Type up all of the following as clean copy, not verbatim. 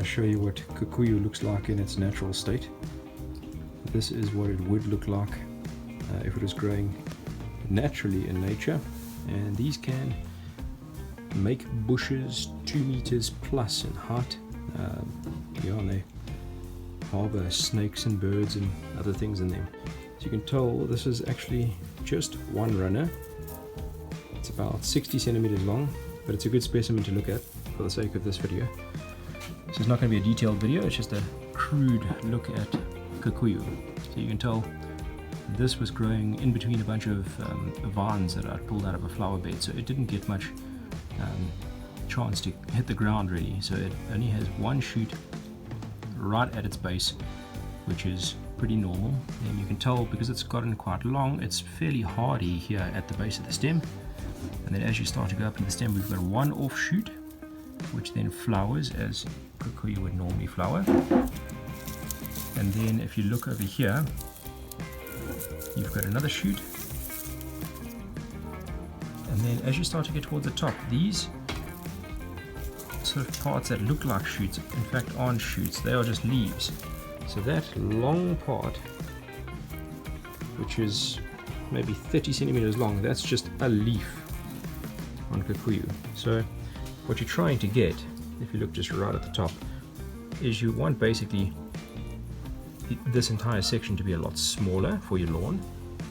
show you what Kikuyu looks like in its natural state. This is what it would look like if it was growing naturally in nature, and these can make bushes 2 meters plus in height. And they harbor snakes and birds and other things in them. As you can tell, this is actually just one runner. It's about 60 centimeters long, but it's a good specimen to look at for the sake of this video. This is not going to be a detailed video, it's just a crude look at Kikuyu. So you can tell this was growing in between a bunch of vines that I'd pulled out of a flower bed, so it didn't get much chance to hit the ground really. So it only has one shoot right at its base, which is pretty normal, and you can tell because it's gotten quite long, it's fairly hardy here at the base of the stem. And then as you start to go up in the stem, we've got one offshoot which then flowers as Kikuyu would normally flower. And then if you look over here, you've got another shoot, and then as you start to get towards the top, these sort of parts that look like shoots in fact aren't shoots, they are just leaves. So that long part, which is maybe 30 centimeters long, that's just a leaf on Kikuyu. So what you're trying to get, if you look just right at the top, is you want basically this entire section to be a lot smaller for your lawn.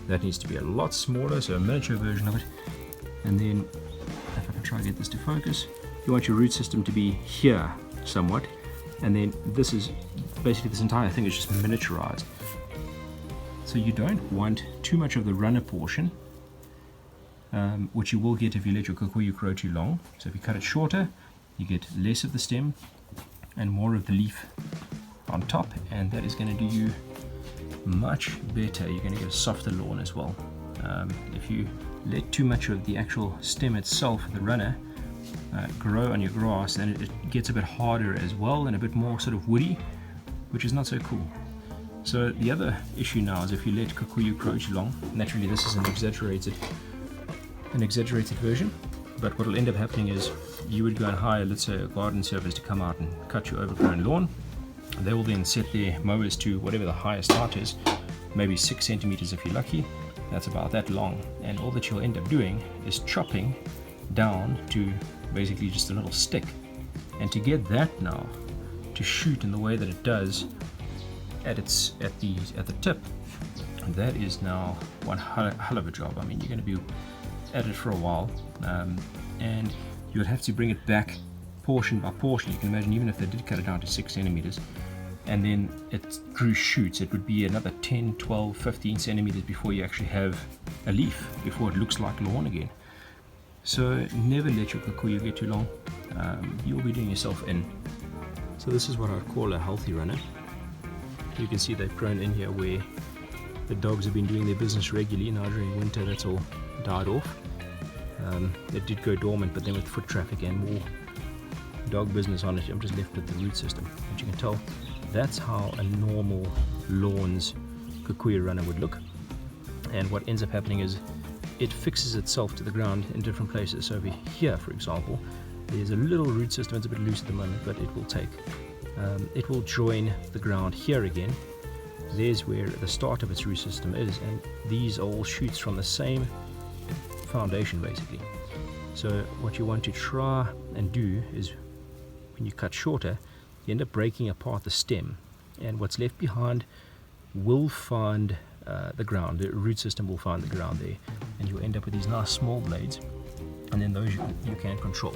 That needs to be a lot smaller, so a miniature version of it. And then if I can try to get this to focus, you want your root system to be here somewhat, and then this is basically, this entire thing is just miniaturized. So you don't want too much of the runner portion, which you will get if you let your Kikuyu grow too long. So if you cut it shorter, you get less of the stem and more of the leaf on top, and that is going to do you much better. You're going to get a softer lawn as well. If you let too much of the actual stem itself, the runner, grow on your grass, then it gets a bit harder as well and a bit more sort of woody, which is not so cool. So the other issue now is if you let Kikuyu grow too long, naturally this is an exaggerated version, but what will end up happening is you would go and hire, let's say, a garden service to come out and cut your overgrown lawn. They will then set their mowers to whatever the highest height is, maybe 6 centimeters if you're lucky. That's about that long, and all that you'll end up doing is chopping down to basically just a little stick. And to get that now to shoot in the way that it does at the tip, that is now one hell of a job. I mean, you're going to be at it for a while, and you'll have to bring it back portion by portion. You can imagine, even if they did cut it down to 6 centimeters and then it grew shoots, it would be another 10, 12, 15 centimeters before you actually have a leaf, before it looks like lawn again. So never let your Kikuyu get too long. You'll be doing yourself in. So this is what I would call a healthy runner. You can see they've grown in here where the dogs have been doing their business regularly. Now during winter that's all died off. It did go dormant, but then with foot traffic and more dog business on it, I'm just left with the root system. And you can tell that's how a normal lawn's Kikuyu runner would look. And what ends up happening is it fixes itself to the ground in different places. So over here, for example, there's a little root system. It's a bit loose at the moment, but it will join the ground here again. There's where the start of its root system is, and these are all shoots from the same foundation basically. So what you want to try and do is, when you cut shorter, you end up breaking apart the stem, and what's left behind will find the ground. The root system will find the ground there, and you'll end up with these nice small blades, and then those you can control.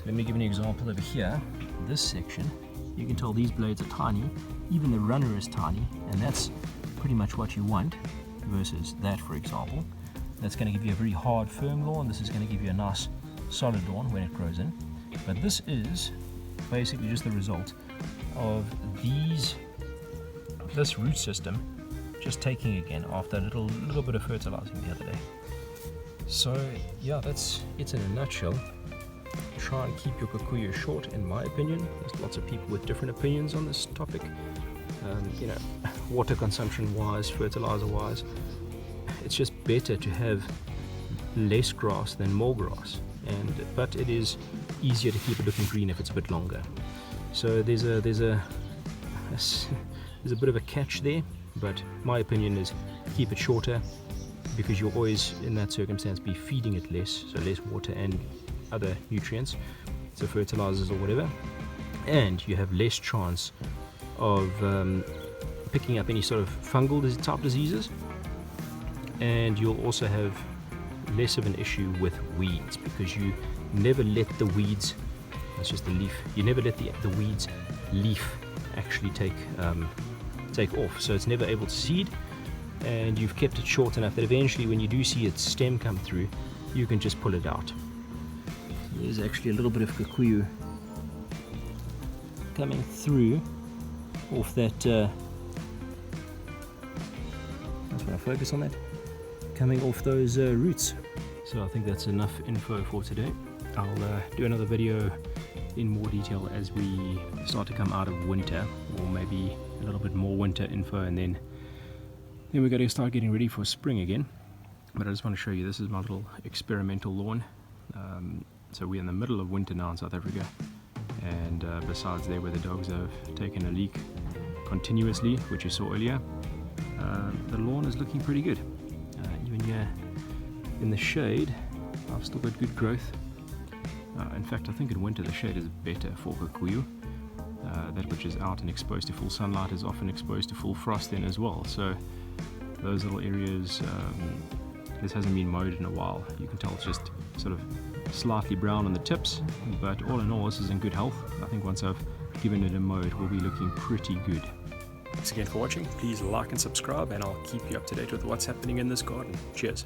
Let me give you an example over here. This section, you can tell these blades are tiny, even the runner is tiny, and that's pretty much what you want, versus that, for example. That's going to give you a very hard, firm lawn. This is going to give you a nice solid lawn when it grows in. But this is basically just the result of this root system just taking again after a little bit of fertilizing the other day. So yeah, that's it in a nutshell. Try and keep your Kikuyu short, in my opinion. There's lots of people with different opinions on this topic. Water consumption wise, fertilizer wise, it's just better to have less grass than more grass, but it is easier to keep it looking green if it's a bit longer. So there's a bit of a catch there, but my opinion is keep it shorter, because you'll always in that circumstance be feeding it less, so less water and other nutrients, so fertilizers or whatever, and you have less chance of picking up any sort of fungal type diseases, and you'll also have less of an issue with weeds, because you never let the weeds, that's just the leaf, you never let the weeds leaf actually take off, so it's never able to seed, and you've kept it short enough that eventually when you do see its stem come through, you can just pull it out. There's actually a little bit of Kikuyu coming through off that, that's when I focus on that, coming off those roots. So I think that's enough info for today. I'll do another video in more detail as we start to come out of winter, or maybe a little bit more winter info, and then we're going to start getting ready for spring again. But I just want to show you, this is my little experimental lawn. So we're in the middle of winter now in South Africa, and besides there where the dogs have taken a leak continuously, which you saw earlier, the lawn is looking pretty good. Even here in the shade, I've still got good growth. In fact, I think in winter the shade is better for Kikuyu. That which is out and exposed to full sunlight is often exposed to full frost then as well. So those little areas, this hasn't been mowed in a while. You can tell it's just sort of slightly brown on the tips, but all in all this is in good health. I think once I've given it a mow, it will be looking pretty good. Thanks again for watching. Please like and subscribe, and I'll keep you up to date with what's happening in this garden. Cheers.